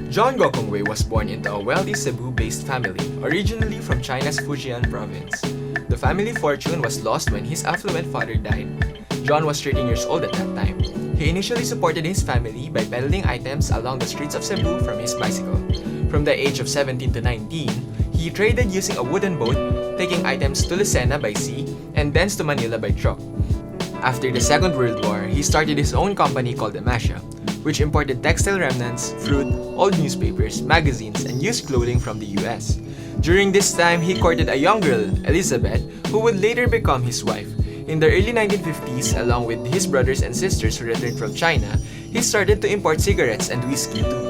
John Gokongwei was born into a wealthy Cebu-based family, originally from China's Fujian province. The family fortune was lost when his affluent father died. John was 13 years old at that time. He initially supported his family by peddling items along the streets of Cebu from his bicycle. From the age of 17 to 19, he traded using a wooden boat, taking items to Lucena by sea and thence to Manila by truck. After the Second World War, he started his own company called Amasya, which imported textile remnants, fruit, old newspapers, magazines, and used clothing from the US. During this time, he courted a young girl, Elizabeth, who would later become his wife. In the early 1950s, along with his brothers and sisters who returned from China, he started to import cigarettes and whiskey too.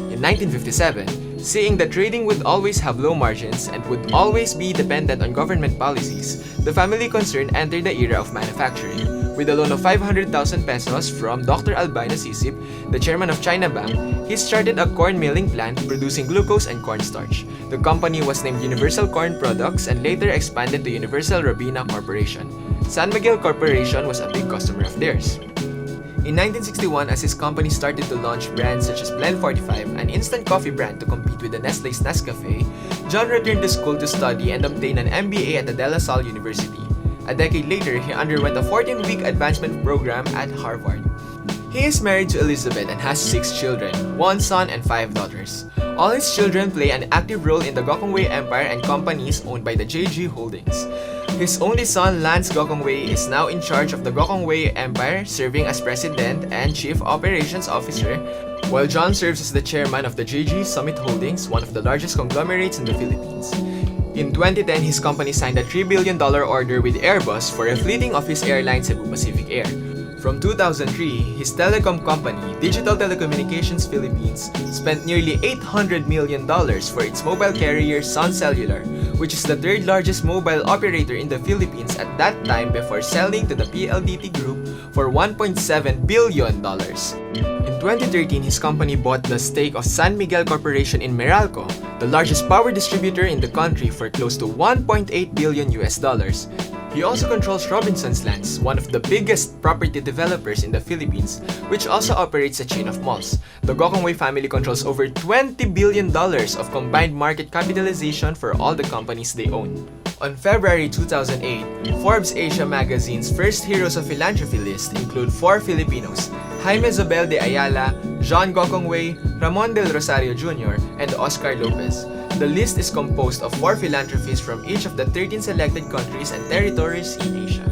In 1957, seeing that trading would always have low margins and would always be dependent on government policies, the family concern entered the era of manufacturing. With a loan of 500,000 pesos from Dr. Albino Sisip, the chairman of China Bank, he started a corn milling plant producing glucose and cornstarch. The company was named Universal Corn Products and later expanded to Universal Robina Corporation. San Miguel Corporation was a big customer of theirs. In 1961, as his company started to launch brands such as Blend 45, an instant coffee brand to compete with the Nestle's Nescafe, John returned to school to study and obtain an MBA at the De La Salle University. A decade later, he underwent a 14-week advancement program at Harvard. He is married to Elizabeth and has 6 children, 1 son and 5 daughters. All his children play an active role in the Gokongwei Empire and companies owned by the JG Holdings. His only son, Lance Gokongwei, is now in charge of the Gokongwei Empire, serving as President and Chief Operations Officer, while John serves as the chairman of the JG Summit Holdings, one of the largest conglomerates in the Philippines. In 2010, his company signed a $3 billion order with Airbus for a fleeting of his airline Cebu Pacific Air. From 2003, his telecom company, Digital Telecommunications Philippines, spent nearly $800 million for its mobile carrier Sun Cellular, which is the third largest mobile operator in the Philippines at that time before selling to the PLDT Group for $1.7 billion. In 2013, his company bought the stake of San Miguel Corporation in Meralco, the largest power distributor in the country, for close to $1.8 billion. He also controls Robinson's Lands, one of the biggest property developers in the Philippines, which also operates a chain of malls. The Gokongwei family controls over $20 billion of combined market capitalization for all the companies they own. On February 2008, Forbes Asia magazine's first Heroes of Philanthropy list include 4 Filipinos: Jaime Zobel de Ayala, John Gokongwei, Ramon del Rosario Jr., and Oscar Lopez. The list is composed of 4 philanthropists from each of the 13 selected countries and territories in Asia.